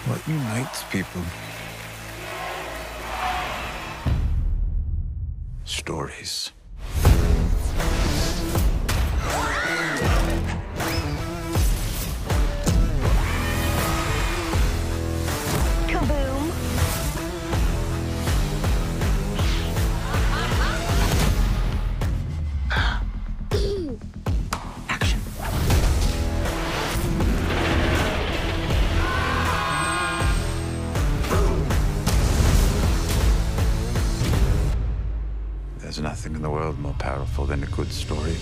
What unites people? Stories. Kaboom! Action. There's nothing in the world more powerful than a good story.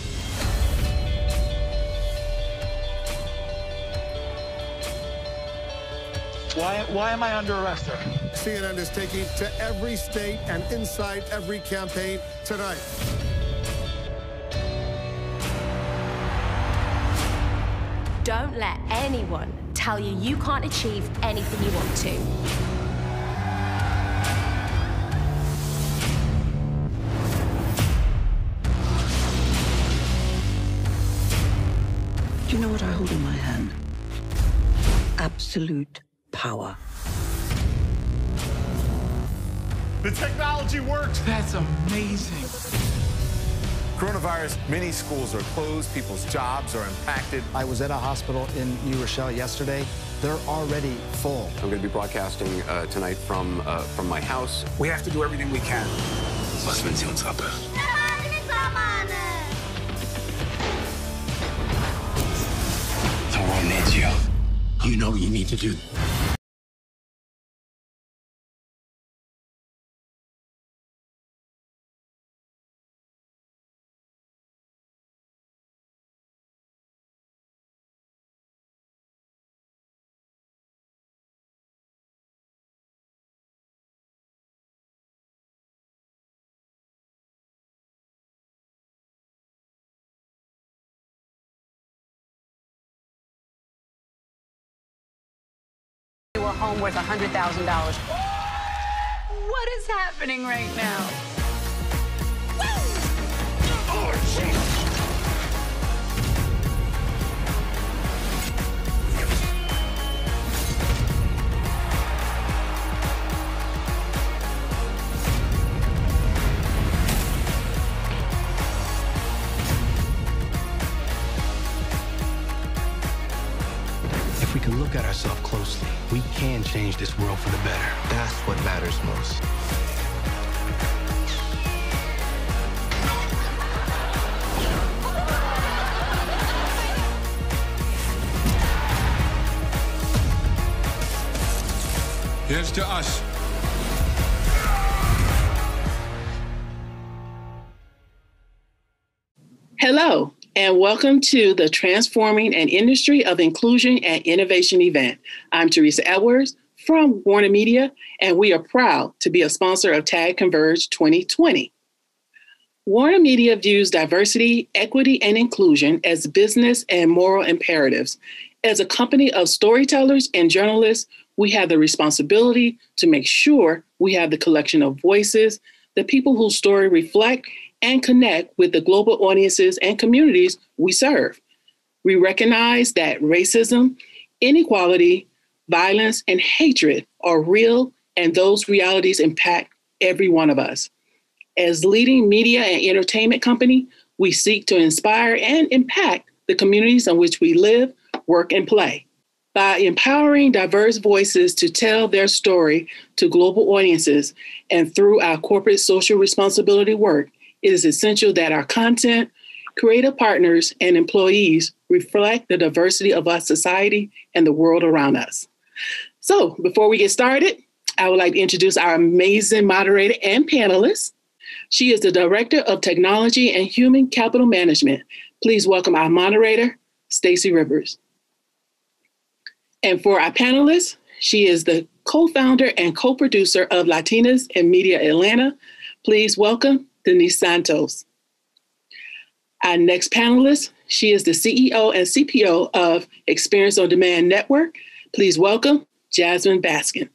Why am I under arrest, sir? CNN is taking to every state and inside every campaign tonight. Don't let anyone tell you you can't achieve anything you want to. Do you know what I hold in my hand? Absolute power. The technology works. That's amazing. Coronavirus, many schools are closed, people's jobs are impacted. I was at a hospital in New Rochelle yesterday. They're already full. I'm going to be broadcasting tonight from my house. We have to do everything we can. Was, wenn sie uns abhört? The world needs you. You know what you need to do. A home worth $100,000. What is happening right now? If we can look at ourselves closely, we can change this world for the better. That's what matters most. Here's to us. Hello, and welcome to the Transforming an Industry of Inclusion and Innovation event. I'm Teresa Edwards from WarnerMedia, and we are proud to be a sponsor of Tag Converge 2020. WarnerMedia views diversity, equity, and inclusion as business and moral imperatives. As a company of storytellers and journalists, we have the responsibility to make sure we have the collection of voices, the people whose story reflect and connect with the global audiences and communities we serve. We recognize that racism, inequality, violence, and hatred are real, and those realities impact every one of us. As leading media and entertainment company, we seek to inspire and impact the communities in which we live, work, and play. By empowering diverse voices to tell their story to global audiences and through our corporate social responsibility work, it is essential that our content, creative partners, and employees reflect the diversity of our society and the world around us. So before we get started, I would like to introduce our amazing moderator and panelist. She is the Director of Technology and Human Capital Management. Please welcome our moderator, Stacey Rivers. And for our panelists, she is the co-founder and co-producer of Latinas in Media Atlanta. Please welcome Denise Santos. Our next panelist, she is the CEO and CPO of Xperienc On Demand Network. Please welcome Jasmine Baskin.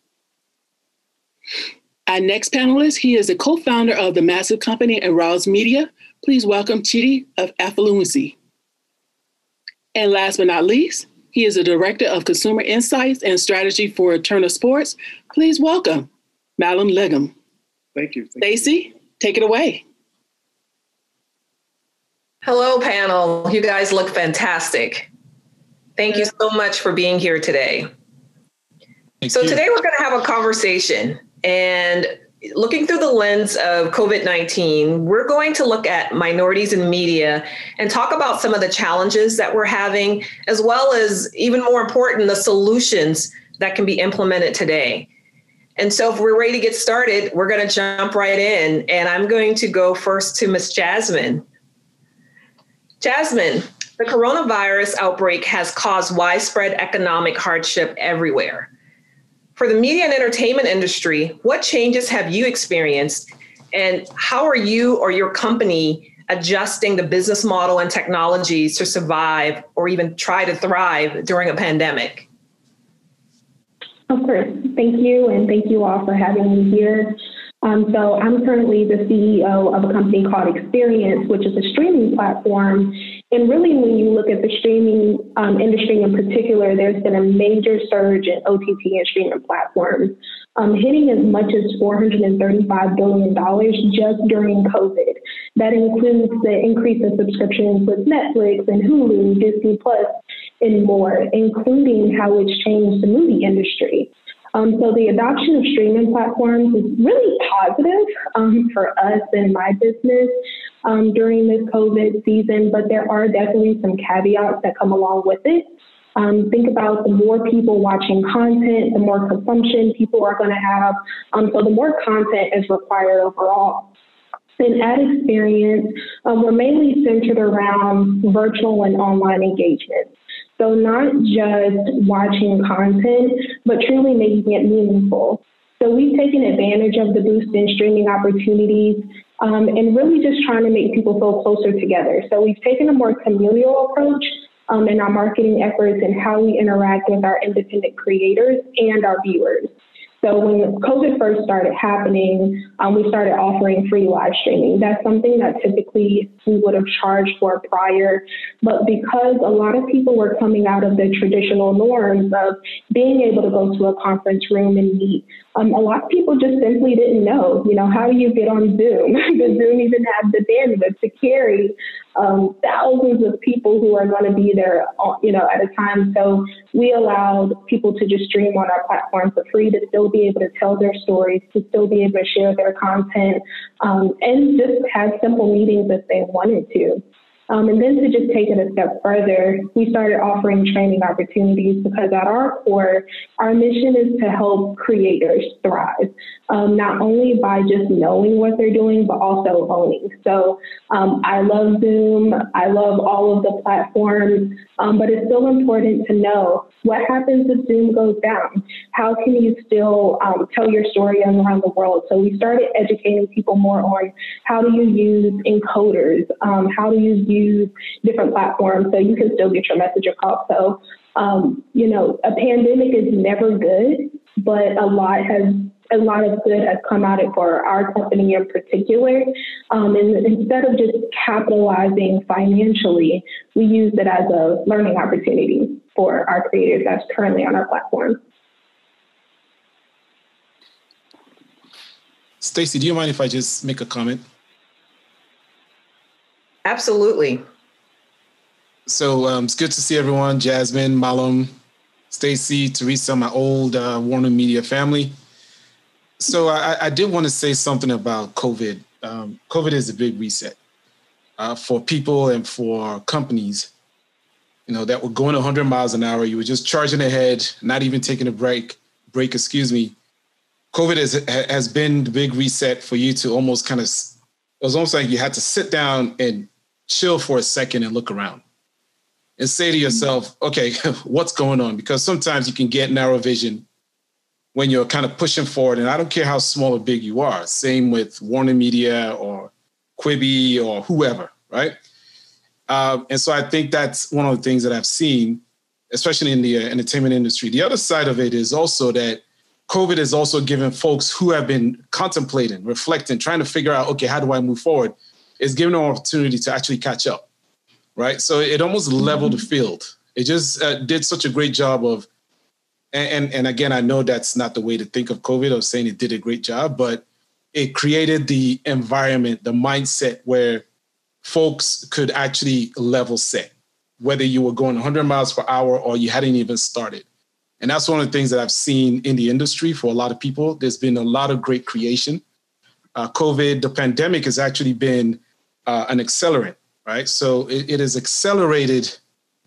Our next panelist, he is the co-founder of the massive company and Rouse Media. Please welcome Chidi of Afulezi. And last but not least, He is the Director of Consumer Insights and Strategy for Turner Sports. Please welcome Mallom Liggon. Thank you. Stacey, take it away. Hello, panel. You guys look fantastic. Thank you so much for being here today. Today we're going to have a conversation, and looking through the lens of COVID-19, we're going to look at minorities in media and talk about some of the challenges that we're having, as well as, even more important, the solutions that can be implemented today. And so if we're ready to get started, we're going to jump right in, and I'm going to go first to Miss Jasmine. Jasmine, the coronavirus outbreak has caused widespread economic hardship everywhere. For the media and entertainment industry, what changes have you experienced, and how are you or your company adjusting the business model and technologies to survive or even try to thrive during a pandemic? Of course. Thank you, and thank you all for having me here. So I'm currently the CEO of a company called Xperienc, which is a streaming platform. And really, when you look at the streaming industry in particular, there's been a major surge in OTT and streaming platforms, hitting as much as $435 billion just during COVID. That includes the increase in subscriptions with Netflix and Hulu, Disney Plus, and more, including how it's changed the movie industry. So the adoption of streaming platforms is really positive for us and my business during this COVID season, but there are definitely some caveats that come along with it. Think about the more people watching content, the more consumption people are going to have. So the more content is required overall. And at Xperienc, we're mainly centered around virtual and online engagement. So not just watching content, but truly making it meaningful. So we've taken advantage of the boost in streaming opportunities and really just trying to make people feel closer together. So we've taken a more communal approach in our marketing efforts and how we interact with our independent creators and our viewers. So when COVID first started happening, we started offering free live streaming. That's something that typically we would have charged for prior, but because a lot of people were coming out of the traditional norms of being able to go to a conference room and meet, a lot of people just simply didn't know, how do you get on Zoom? Does Zoom even have the bandwidth to carry thousands of people who are going to be there, at a time? So we allowed people to just stream on our platform for free, to still be able to tell their stories, to still be able to share their content, and just have simple meetings if they wanted to. And then to just take it a step further, we started offering training opportunities because at our core, our mission is to help creators thrive, not only by just knowing what they're doing, but also owning. So I love Zoom. I love all of the platforms, but it's still important to know what happens if Zoom goes down. How can you still tell your story around the world? So we started educating people more on how do you use encoders, how do you use different platforms so you can still get your message across. So, a pandemic is never good, but a lot of good has come out of it for our company in particular. And instead of just capitalizing financially, we use it as a learning opportunity for our creators that's currently on our platform. Stacey, do you mind if I just make a comment? Absolutely. So it's good to see everyone. Jasmine, Mallom, Stacey, Teresa, my old WarnerMedia family. So I did want to say something about COVID. COVID is a big reset for people and for companies, that were going 100 miles an hour. You were just charging ahead, not even taking a break, COVID has been the big reset for you to almost it was almost like you had to sit down and chill for a second and look around and say to yourself, okay, what's going on? Because sometimes you can get narrow vision when you're kind of pushing forward. And I don't care how small or big you are. Same with WarnerMedia or Quibi or whoever, right? And so I think that's one of the things that I've seen, especially in the entertainment industry. The other side of it is also that COVID has also given folks who have been contemplating, reflecting, trying to figure out, okay, how do I move forward? It's given them an opportunity to actually catch up, right? So it almost leveled the field It just did such a great job of, and again, I know that's not the way to think of COVID. I was saying it did a great job, but it created the environment, the mindset where folks could actually level set, whether you were going 100 miles per hour or you hadn't even started. And that's one of the things that I've seen in the industry for a lot of people. There's been a lot of great creation. COVID, the pandemic has actually been an accelerant, right? So it has accelerated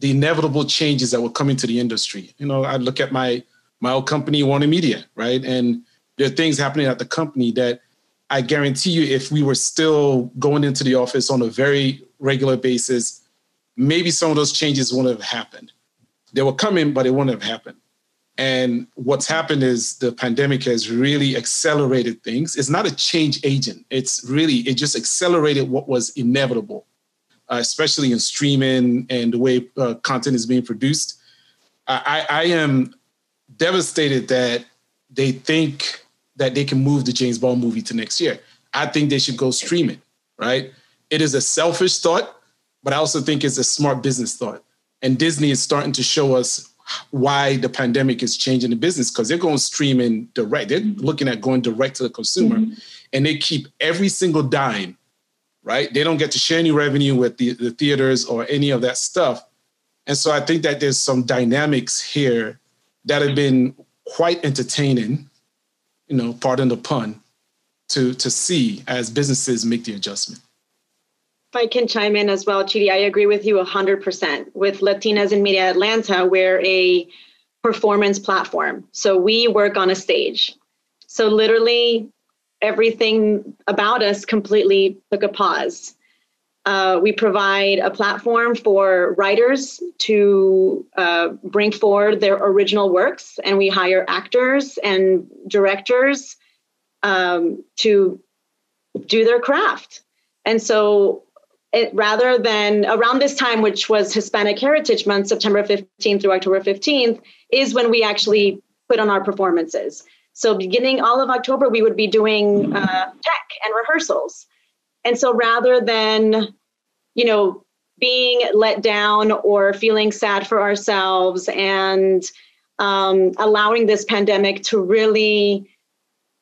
the inevitable changes that were coming to the industry. You know, I look at my old company, WarnerMedia, right? And there are things happening at the company that I guarantee you, if we were still going into the office on a very regular basis, maybe some of those changes wouldn't have happened. They were coming, but it wouldn't have happened. And what's happened is the pandemic has really accelerated things. It's not a change agent. It just accelerated what was inevitable, especially in streaming and the way content is being produced. I am devastated that they think that they can move the James Bond movie to next year. I think they should go streaming, right? It is a selfish thought, but I also think it's a smart business thought. And Disney is starting to show us why the pandemic is changing the business, because they're going streaming direct. They're looking at going direct to the consumer, and they keep every single dime, right? They don't get to share any revenue with the theaters or any of that stuff. And so I think that there's some dynamics here that have been quite entertaining, you know, pardon the pun, to see as businesses make the adjustment. If I can chime in as well, Chidi, I agree with you 100%. With Latinas in Media Atlanta, we're a performance platform. So we work on a stage. So literally everything about us completely took a pause. We provide a platform for writers to bring forward their original works, and we hire actors and directors to do their craft. And so rather than around this time, which was Hispanic Heritage Month, September 15th through October 15th, is when we actually put on our performances. So beginning all of October, we would be doing tech and rehearsals. And so rather than, you know, being let down or feeling sad for ourselves and allowing this pandemic to really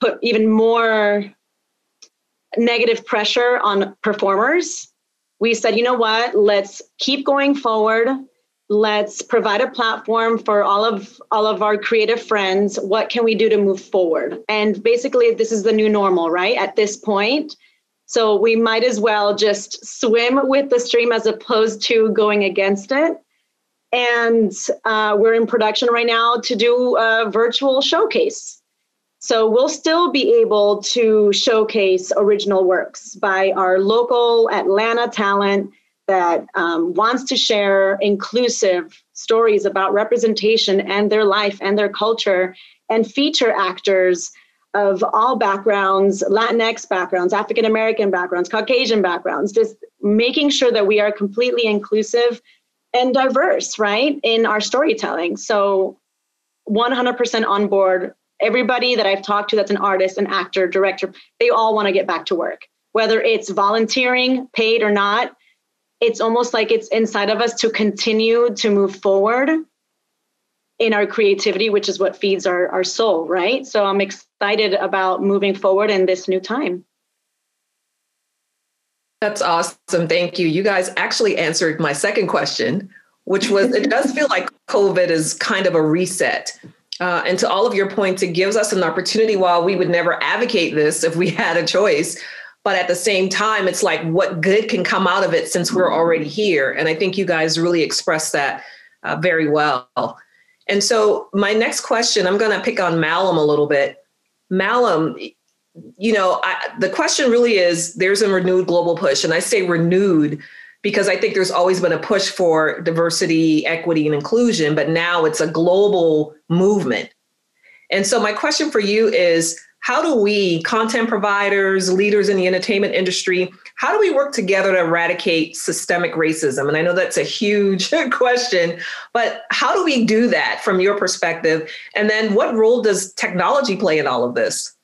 put even more negative pressure on performers, we said, you know what, let's keep going forward. Let's provide a platform for all of our creative friends. What can we do to move forward? And basically, this is the new normal, right? At this point. So we might as well just swim with the stream as opposed to going against it. And we're in production right now to do a virtual showcase. So we'll still be able to showcase original works by our local Atlanta talent that wants to share inclusive stories about representation and their life and their culture, and feature actors of all backgrounds, Latinx backgrounds, African-American backgrounds, Caucasian backgrounds, just making sure that we are completely inclusive and diverse, right, in our storytelling. So 100% on board. Everybody that I've talked to that's an artist, an actor, director, they all want to get back to work, whether it's volunteering, paid or not. It's almost like it's inside of us to continue to move forward in our creativity, which is what feeds our soul, right? So I'm excited about moving forward in this new time. That's awesome. Thank you. You guys actually answered my second question, which was, it does feel like COVID is kind of a reset. And to all of your points, it gives us an opportunity, while we would never advocate this if we had a choice. But at the same time, it's like, what good can come out of it since we're already here? And I think you guys really expressed that very well. And so my next question, I'm going to pick on Mallom a little bit. Mallom, you know, the question really is, there's a renewed global push. And I say renewed because I think there's always been a push for diversity, equity, and inclusion, but now it's a global movement. And so my question for you is, how do we, content providers, leaders in the entertainment industry, how do we work together to eradicate systemic racism? And I know that's a huge question, but how do we do that from your perspective? And then what role does technology play in all of this?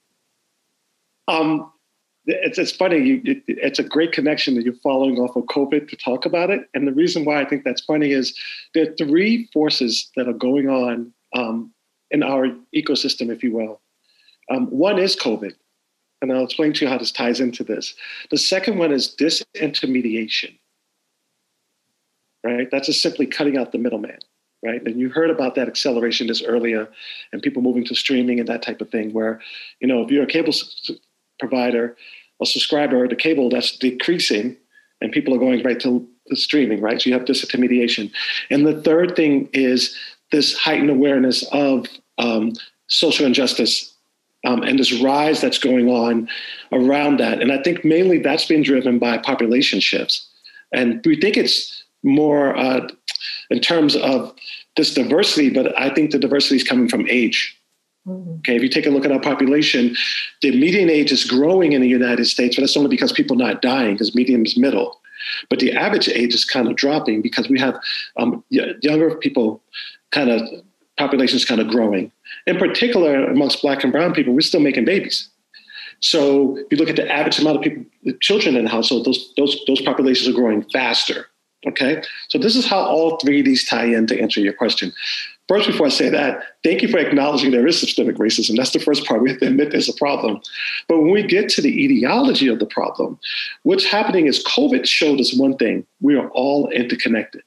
it's funny. It's a great connection that you're following off of COVID to talk about it. And the reason why I think that's funny is there are three forces that are going on in our ecosystem, if you will. One is COVID, and I'll explain to you how this ties into this. The second one is disintermediation, right? That's just simply cutting out the middleman, right? And you heard about that acceleration just earlier, and people moving to streaming and that type of thing, where, if you're a cable provider or subscriber, the cable, that's decreasing, and people are going right to the streaming, right? So you have disintermediation. And the third thing is this heightened awareness of social injustice and this rise that's going on around that. And I think mainly that's been driven by population shifts. And we think it's more in terms of this diversity, but I think the diversity is coming from age. Okay, if you take a look at our population, the median age is growing in the United States, but that's only because people are not dying, because median is middle. But the average age is kind of dropping because we have younger people, population is kind of growing. In particular, amongst Black and brown people, we're still making babies. So if you look at the average amount of people, children in the household, those populations are growing faster. Okay, so this is how all three of these tie in to answer your question. First, before I say that, thank you for acknowledging there is systemic racism. That's the first part. We have to admit there's a problem. But when we get to the etiology of the problem, what's happening is COVID showed us one thing: we are all interconnected.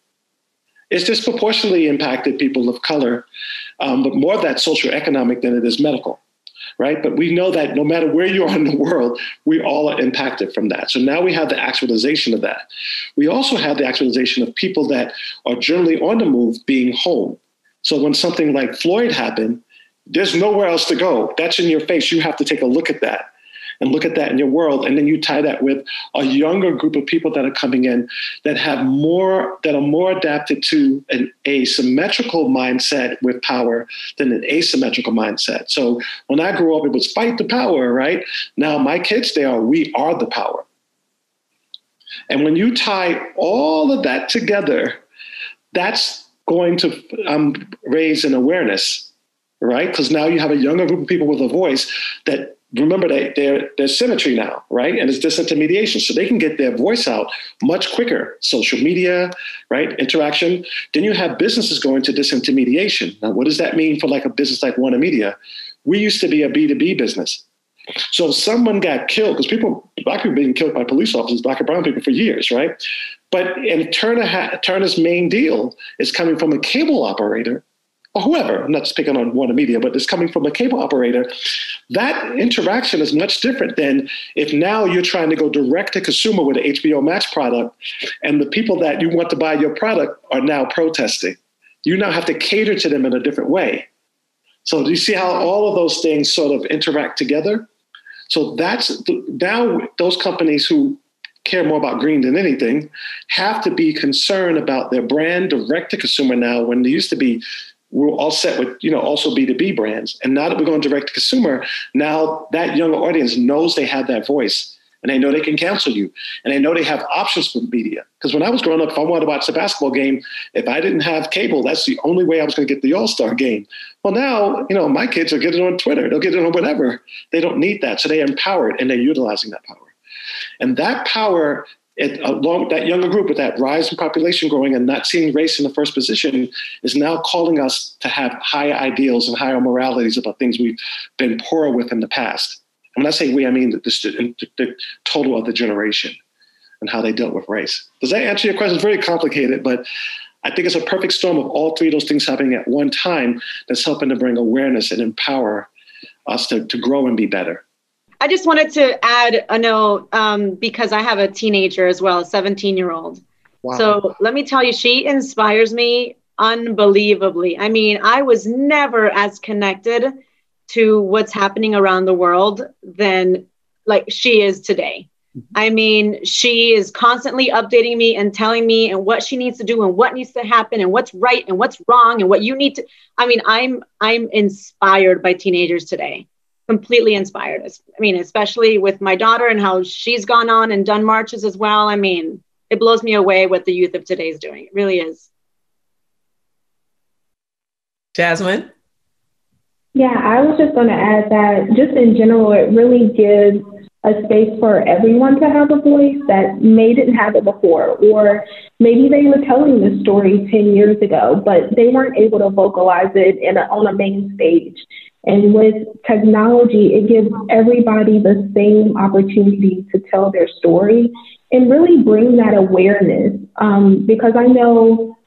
It's disproportionately impacted people of color, but more of that socioeconomic than it is medical, right? But we know that no matter where you are in the world, we all are impacted from that. So now we have the actualization of that. We also have the actualization of people that are generally on the move being home. So when something like Floyd happened, there's nowhere else to go. That's in your face. You have to take a look at that and look at that in your world. And then you tie that with a younger group of people that are coming in that are more adapted to an asymmetrical mindset with power than an asymmetrical mindset. So when I grew up, it was fight the power, right? Now my kids, we are the power. And when you tie all of that together, that's going to raise an awareness, right? Because now you have a younger group of people with a voice that, remember, there's symmetry now, right? And it's disintermediation. So they can get their voice out much quicker. Social media, right? Interaction. Then you have businesses going to disintermediation. Now, what does that mean for like a business like WarnerMedia? We used to be a B2B business. So if someone got killed, because Black people being killed by police officers, Black and brown people for years, right? But and Turner's main deal is coming from a cable operator or whoever. I'm not just picking on WarnerMedia, but it's coming from a cable operator. That interaction is much different than if now you're trying to go direct to consumer with an HBO Max product, and the people that you want to buy your product are now protesting. You now have to cater to them in a different way. So do you see how all of those things sort of interact together? So now those companies who care more about green than anything have to be concerned about their brand direct to consumer now, when they used to be, we're all set with, also B2B brands. And now that we're going direct to consumer, now that younger audience knows they have that voice, and they know they can cancel you, and they know they have options for media. Because when I was growing up, if I wanted to watch a basketball game, if I didn't have cable, that's the only way I was going to get the All-Star game. Well, now, my kids will get it on Twitter. They'll get it on whatever. They don't need that. So they're empowered, and they're utilizing that power. And that power, along that younger group with that rise in population growing and not seeing race in the first position, is now calling us to have higher ideals and higher moralities about things we've been poorer with in the past. And when I say we, I mean the total of the generation and how they dealt with race. Does that answer your question? It's very complicated, but I think it's a perfect storm of all three of those things happening at one time that's helping to bring awareness and empower us to grow and be better. I just wanted to add a note because I have a teenager as well, a 17-year-old. Wow. So let me tell you, she inspires me unbelievably. I mean, I was never as connected to what's happening around the world than like she is today. I mean, she is constantly updating me and telling me and what she needs to do and what needs to happen and what's right and what's wrong and what you need to. I mean, I'm inspired by teenagers today. Completely inspired. I mean, especially with my daughter and how she's gone on and done marches as well. I mean, it blows me away what the youth of today is doing. It really is. Jasmine? Yeah, I was just going to add that just in general, it really gives a space for everyone to have a voice that may didn't have it before, or maybe they were telling this story 10 years ago, but they weren't able to vocalize it on a main stage. And with technology, it gives everybody the same opportunity to tell their story and really bring that awareness. Because I know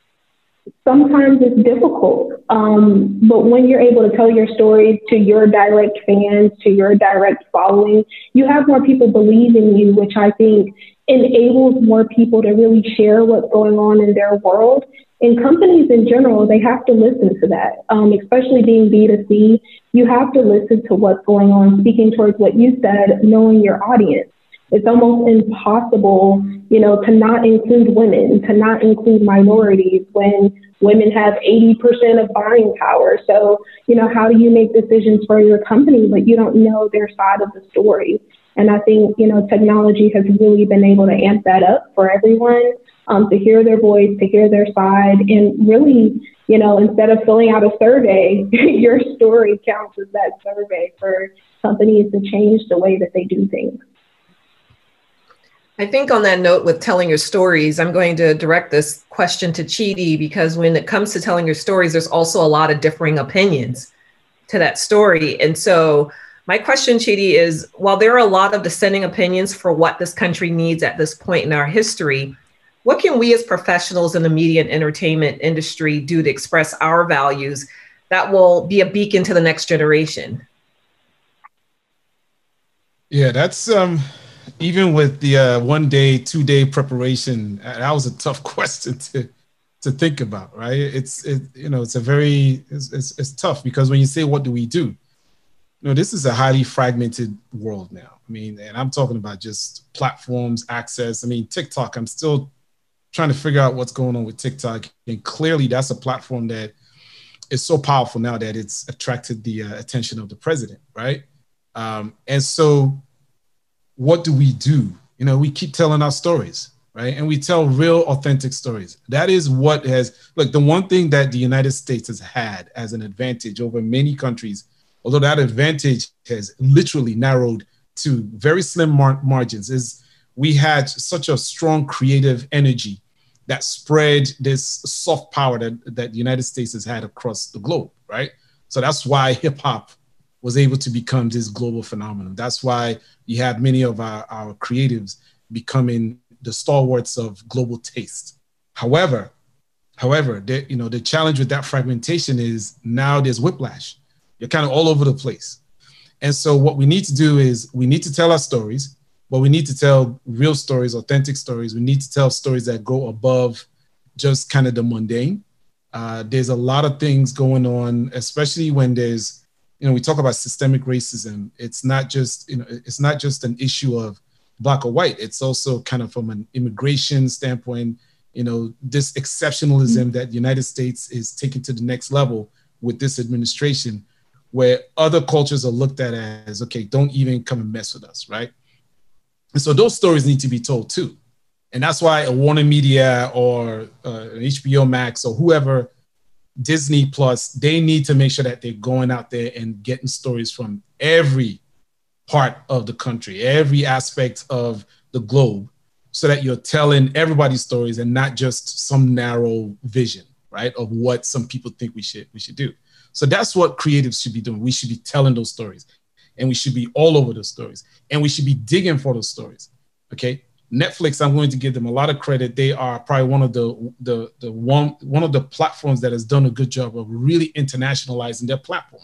sometimes it's difficult, but when you're able to tell your story to your direct fans, to your direct following, you have more people believe in you, which I think enables more people to really share what's going on in their world. And companies in general, they have to listen to that, especially being B2C. You have to listen to what's going on, speaking towards what you said, knowing your audience. It's almost impossible, to not include women, to not include minorities when women have 80% of buying power. So, how do you make decisions for your company, but you don't know their side of the story? And I think, technology has really been able to amp that up for everyone, to hear their voice, to hear their side, and really, instead of filling out a survey, your story counts as that survey for companies to change the way that they do things. I think on that note with telling your stories, I'm going to direct this question to Chidi, because when it comes to telling your stories, there's also a lot of differing opinions to that story. And so my question, Chidi, is while there are a lot of dissenting opinions for what this country needs at this point in our history, what can we as professionals in the media and entertainment industry do to express our values that will be a beacon to the next generation? Yeah, that's even with the 1 day, 2 day preparation, that was a tough question to think about, right? It's tough, because when you say, what do we do? This is a highly fragmented world now. I mean, and I'm talking about just platforms, access. I mean, TikTok, I'm still trying to figure out what's going on with TikTok. And clearly that's a platform that is so powerful now that it's attracted the attention of the president, right? And so what do we do? We keep telling our stories, right? And we tell real, authentic stories. That is what has, the one thing that the United States has had as an advantage over many countries, although that advantage has literally narrowed to very slim margins, is we had such a strong creative energy that spread this soft power that the United States has had across the globe, right? So that's why hip hop was able to become this global phenomenon. That's why you have many of our creatives becoming the stalwarts of global taste. However, the challenge with that fragmentation is now there's whiplash. You're kind of all over the place. And so what we need to do is we need to tell our stories, but we need to tell real stories, authentic stories. We need to tell stories that go above just kind of the mundane. There's a lot of things going on, especially when there's, we talk about systemic racism. It's not just, it's not just an issue of Black or white. It's also kind of from an immigration standpoint, this exceptionalism that the United States is taking to the next level with this administration, where other cultures are looked at as, okay, don't even come and mess with us, right? And so those stories need to be told too. And that's why a WarnerMedia or an HBO Max or whoever, Disney Plus, they need to make sure that they're going out there and getting stories from every part of the country, every aspect of the globe, so that you're telling everybody's stories and not just some narrow vision, right, of what some people think we should do. So that's what creatives should be doing. We should be telling those stories, and we should be all over those stories, and we should be digging for those stories. Okay, Netflix, I'm going to give them a lot of credit. They are probably one of the platforms that has done a good job of really internationalizing their platform.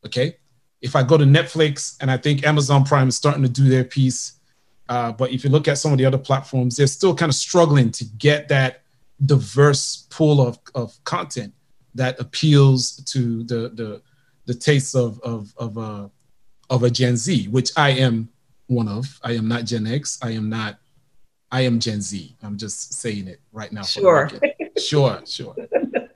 Okay, if I go to Netflix, and I think Amazon Prime is starting to do their piece, but if you look at some of the other platforms, they're still kind of struggling to get that diverse pool of content that appeals to the tastes of a Gen Z, which I am one of. I am not Gen X. I am Gen Z. I'm just saying it right now. Sure. Sure.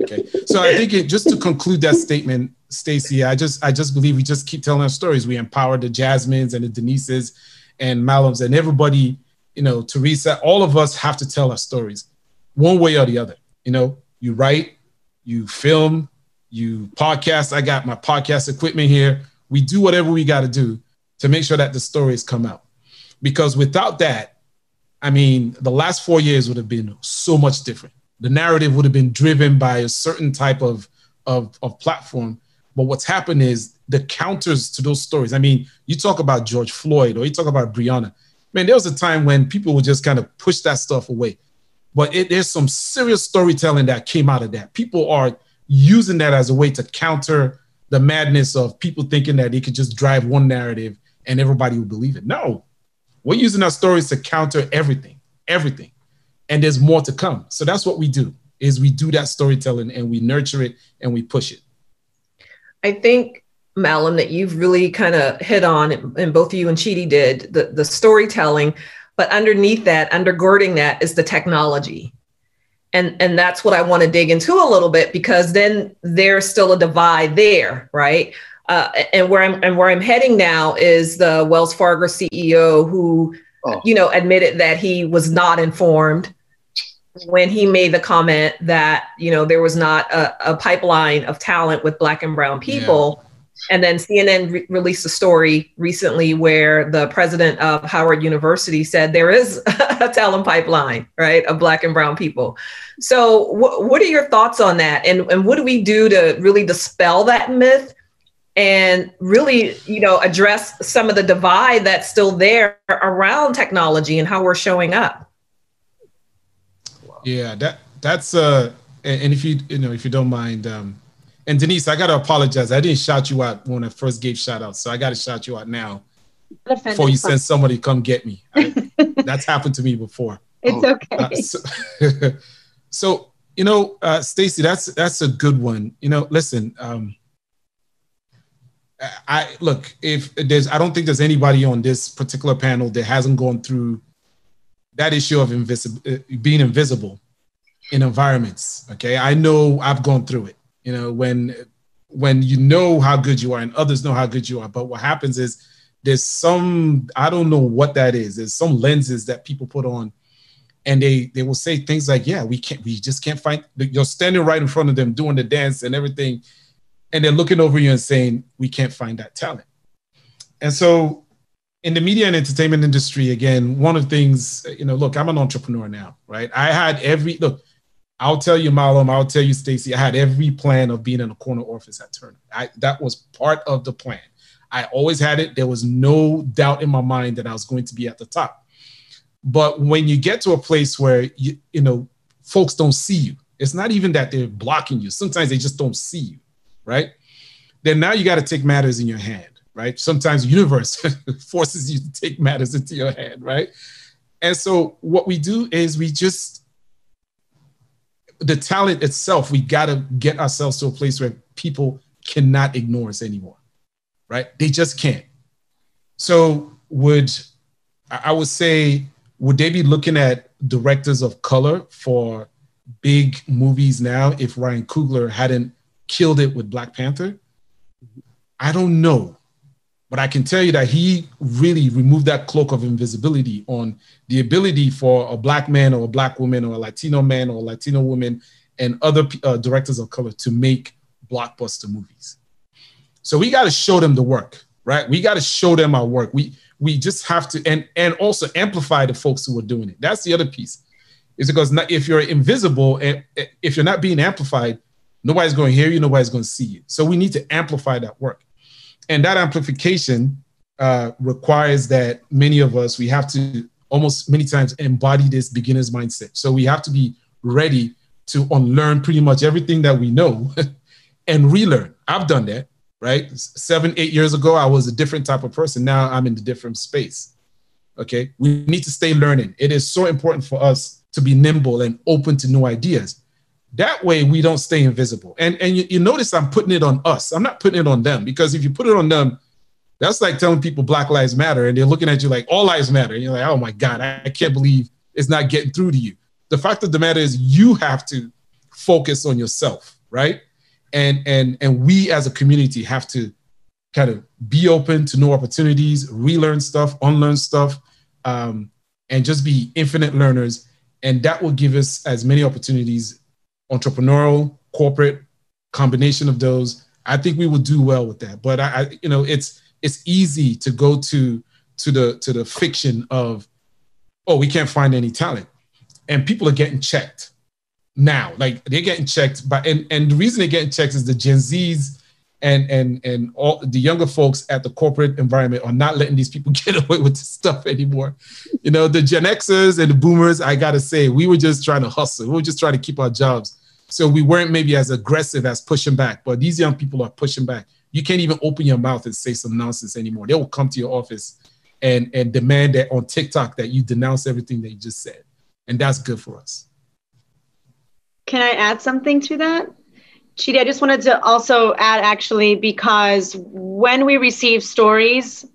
Okay. So I think just to conclude that statement, Stacey, I just believe we just keep telling our stories. We empower the Jasmines and the Denises and Malloms and everybody, Teresa, all of us have to tell our stories one way or the other. You write, you film, you podcast. I got my podcast equipment here. We do whatever we got to do to make sure that the stories come out. Because without that, I mean, the last 4 years would have been so much different. The narrative would have been driven by a certain type of platform. But what's happened is the counters to those stories. I mean, you talk about George Floyd or you talk about Breonna. Man, there was a time when people would just kind of push that stuff away. But there's some serious storytelling that came out of that. People are using that as a way to counter the madness of people thinking that they could just drive one narrative and everybody would believe it. No, we're using our stories to counter everything. And there's more to come. So that's what we do, is we do that storytelling and we nurture it and we push it. I think, Mallom, that you've really kind of hit on, and both you and Chidi did, the storytelling, but underneath that, undergirding that is the technology. And that's what I want to dig into a little bit, because then there's still a divide there, right? And where I'm heading now is the Wells Fargo CEO who, admitted that he was not informed when he made the comment that, there was not a pipeline of talent with Black and brown people. Yeah. And then CNN released a story recently where the president of Howard University said there is a talent pipeline, right, of Black and brown people. So what are your thoughts on that? And what do we do to really dispel that myth and really, address some of the divide that's still there around technology and how we're showing up? Yeah, that's and if you don't mind, and Denise, I got to apologize. I didn't shout you out when I first gave shout outs. So I got to shout you out now before you send somebody to come get me. That's happened to me before. It's okay. So Stacey, that's a good one. Listen, I don't think there's anybody on this particular panel that hasn't gone through that issue of being invisible in environments. Okay. I know I've gone through it. When you know how good you are and others know how good you are. But what happens is there's I don't know what that is. There's some lenses that people put on and they will say things like, yeah, we just can't find, you're standing right in front of them doing the dance and everything. And they're looking over you and saying, we can't find that talent. And so in the media and entertainment industry, again, one of the things, look, I'm an entrepreneur now, right? I'll tell you, Mallom, I'll tell you, Stacey, I had every plan of being in a corner office at Turner. That was part of the plan. I always had it. There was no doubt in my mind that I was going to be at the top. But when you get to a place where, folks don't see you, it's not even that they're blocking you. Sometimes they just don't see you, right? Then now you got to take matters in your hand, right? Sometimes the universe forces you to take matters into your hand, right? And so what we do is the talent itself, we got to get ourselves to a place where people cannot ignore us anymore, right? They just can't. So would they be looking at directors of color for big movies now if Ryan Coogler hadn't killed it with Black Panther? I don't know. But I can tell you that he really removed that cloak of invisibility on the ability for a Black man or a Black woman or a Latino man or a Latino woman and other directors of color to make blockbuster movies. So we got to show them the work, right? We got to show them our work. We just have to, and also amplify the folks who are doing it. That's the other piece. Is because if you're invisible and if you're not being amplified, nobody's going to hear you, nobody's going to see you. So we need to amplify that work. And that amplification requires that many of us, we have to almost many times embody this beginner's mindset. So we have to be ready to unlearn pretty much everything that we know and relearn. I've done that, right? 7, 8 years ago, I was a different type of person. Now I'm in a different space, okay? We need to stay learning. It is so important for us to be nimble and open to new ideas. That way we don't stay invisible. And you notice I'm putting it on us. I'm not putting it on them, because if you put it on them, that's like telling people Black Lives Matter and they're looking at you like all lives matter. And you're like, oh my God, I can't believe it's not getting through to you. The fact of the matter is you have to focus on yourself, right? And we as a community have to kind of be open to new opportunities, relearn stuff, unlearn stuff, and just be infinite learners. And that will give us as many opportunities, entrepreneurial, corporate, combination of those. I think we will do well with that. But it's easy to go to to the fiction of, oh, we can't find any talent, and people are getting checked now. Like they're getting checked and the reason they're getting checked is the Gen Zs and all the younger folks at the corporate environment are not letting these people get away with this stuff anymore. You know, the Gen Xers and the boomers, I gotta say, we were just trying to hustle. We were just trying to keep our jobs. So we weren't maybe as aggressive as pushing back, but these young people are pushing back. You can't even open your mouth and say some nonsense anymore. They will come to your office and demand that on TikTok that you denounce everything that you just said. And that's good for us. Can I add something to that? Chidi, I just wanted to also add actually, because when we receive stories,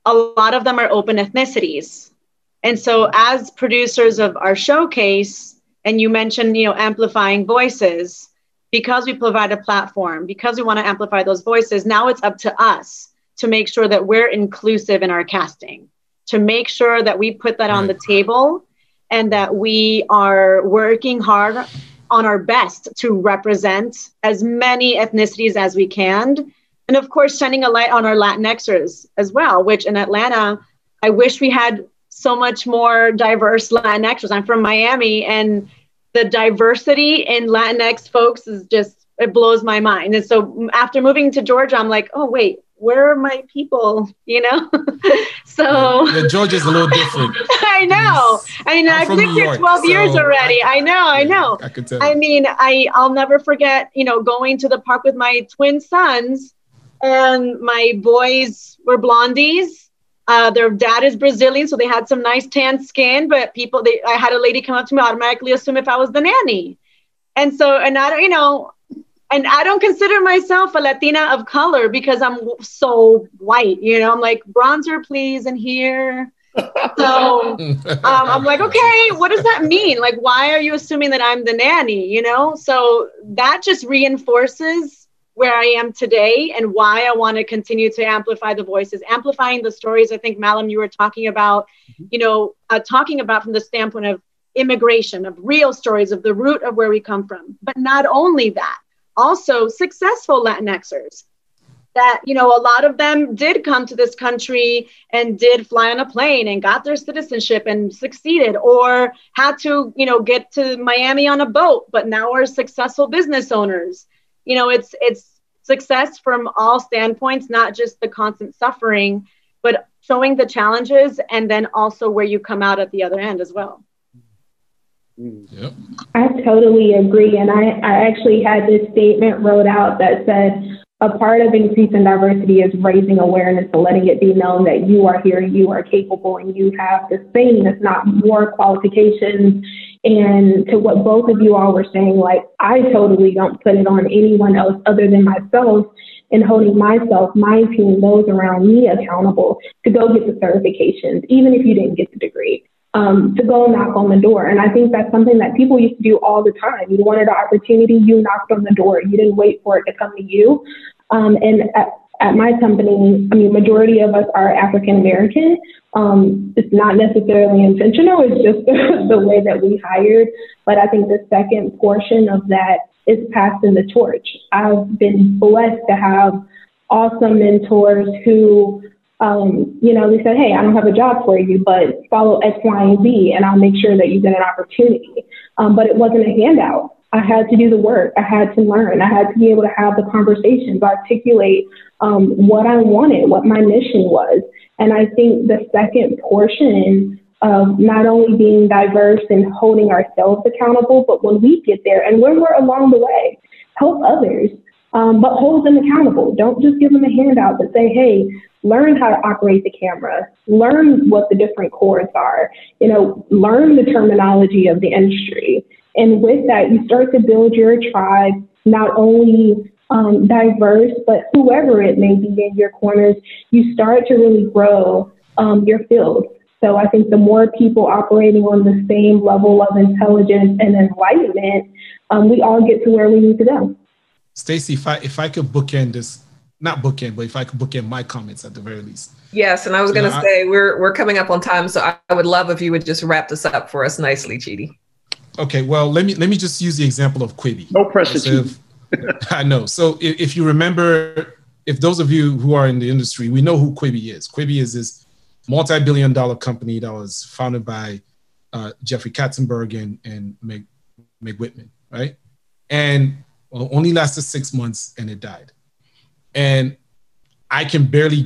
a lot of them are open ethnicities. And so as producers of our showcase, and you mentioned, you know, amplifying voices, because we provide a platform, because we want to amplify those voices, now it's up to us to make sure that we're inclusive in our casting, to make sure that we put that on the table and that we are working hard on our best to represent as many ethnicities as we can. And of course, shining a light on our Latinxers as well, which in Atlanta, I wish we had so much more diverse Latinxers. I'm from Miami, and the diversity in Latinx folks is just, it blows my mind. And so after moving to Georgia, I'm like, oh, wait, where are my people, you know? So yeah, Georgia's a little different. I know. I mean, I've lived here 12 years already. I know. I could tell. I mean, I'll never forget, you know, going to the park with my twin sons, and my boys were blondies. Their dad is Brazilian, so they had some nice tan skin, but I had a lady come up to me, automatically assume if I was the nanny. And so, and I don't, you know, and I don't consider myself a Latina of color because I'm so white, you know, I'm like, bronzer, please, and here. So I'm like, okay, what does that mean? Like, why are you assuming that I'm the nanny, you know? So that just reinforces where I am today and why I want to continue to amplify the voices, amplifying the stories. I think, Mallom, you were talking about, you know, talking about from the standpoint of immigration, of real stories, of the root of where we come from. But not only that, also successful Latinxers that, you know, a lot of them did come to this country and did fly on a plane and got their citizenship and succeeded, or had to, you know, get to Miami on a boat, but now are successful business owners. You know, it's success from all standpoints, not just the constant suffering, but showing the challenges and then also where you come out at the other end as well. Yep. I totally agree. And I actually had this statement wrote out that said, a part of increasing diversity is raising awareness and letting it be known that you are here, you are capable, and you have the same, if not more, qualifications. And to what both of you all were saying, like, I totally don't put it on anyone else other than myself, and holding myself, my team, those around me accountable to go get the certifications, even if you didn't get the degree. To go knock on the door. And I think that's something that people used to do all the time. You wanted an opportunity, you knocked on the door. You didn't wait for it to come to you. And at my company, I mean, majority of us are African American. It's not necessarily intentional. It's just the way that we hired. But I think the second portion of that is passing the torch. I've been blessed to have awesome mentors who you know, they said, hey, I don't have a job for you, but follow X, Y, and Z, and I'll make sure that you get an opportunity. But it wasn't a handout. I had to do the work. I had to learn. I had to be able to have the conversations, articulate what I wanted, what my mission was. And I think the second portion of not only being diverse and holding ourselves accountable, but when we get there and when we're along the way, help others, but hold them accountable. Don't just give them a handout, but say, hey, learn how to operate the camera, learn what the different chords are, you know, learn the terminology of the industry. And with that, you start to build your tribe, not only diverse, but whoever it may be in your corners, you start to really grow your field. So I think the more people operating on the same level of intelligence and enlightenment, we all get to where we need to go. Stacey, if I could bookend this, not bookend, but if I could bookend my comments at the very least. Yes, and I was going to say we're coming up on time, so I would love if you would just wrap this up for us nicely, Chidi. Okay, well, let me just use the example of Quibi. No pressure. I know. So if you remember, if those of you who are in the industry, we know who Quibi is. Quibi is this multi-billion-dollar company that was founded by Jeffrey Katzenberg and Meg Whitman, right? And only lasted 6 months and it died. And I can't even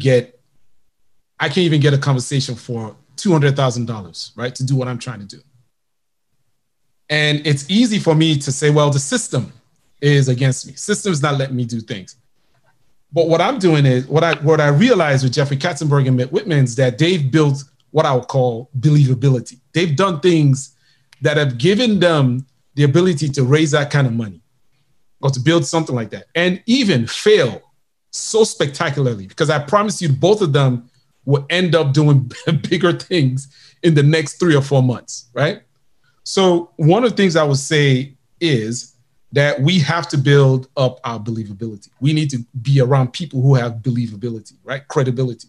get a conversation for $200,000, right? To do what I'm trying to do. And it's easy for me to say, well, the system is against me. System's not letting me do things. But what I'm doing is, what I realized with Jeffrey Katzenberg and Meg Whitman is that they've built what I would call believability. They've done things that have given them the ability to raise that kind of money or to build something like that and even fail so spectacularly, because I promise you both of them will end up doing bigger things in the next 3 or 4 months, right? So one of the things I would say is that we have to build up our believability. We need to be around people who have believability, right? Credibility.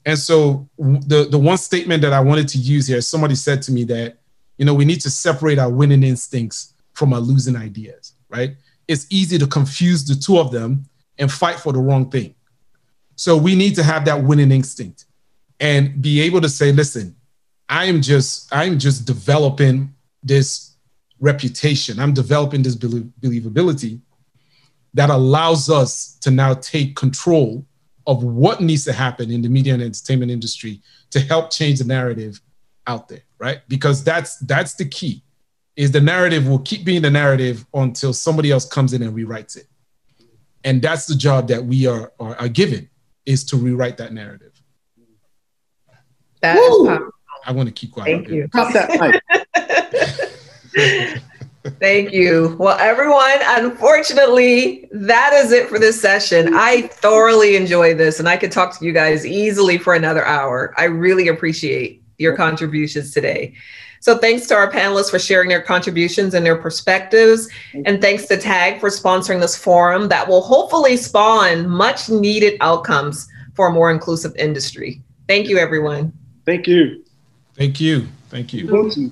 And so the one statement that I wanted to use here, somebody said to me that, we need to separate our winning instincts from our losing ideas, right? It's easy to confuse the two of them and fight for the wrong thing. So we need to have that winning instinct and be able to say, listen, I'm just developing this reputation. I'm developing this believability that allows us to now take control of what needs to happen in the media and entertainment industry to help change the narrative out there, right? Because that's the key, is the narrative will keep being the narrative until somebody else comes in and rewrites it. And that's the job that we are given, is to rewrite that narrative. That is powerful. I want to keep quiet. Thank you. Drop that mic. Thank you. Well, everyone, unfortunately, that is it for this session. I thoroughly enjoyed this, and I could talk to you guys easily for another hour. I really appreciate your contributions today. So thanks to our panelists for sharing their contributions and their perspectives. And thanks to TAG for sponsoring this forum that will hopefully spawn much needed outcomes for a more inclusive industry. Thank you, everyone. Thank you. Thank you. Thank you.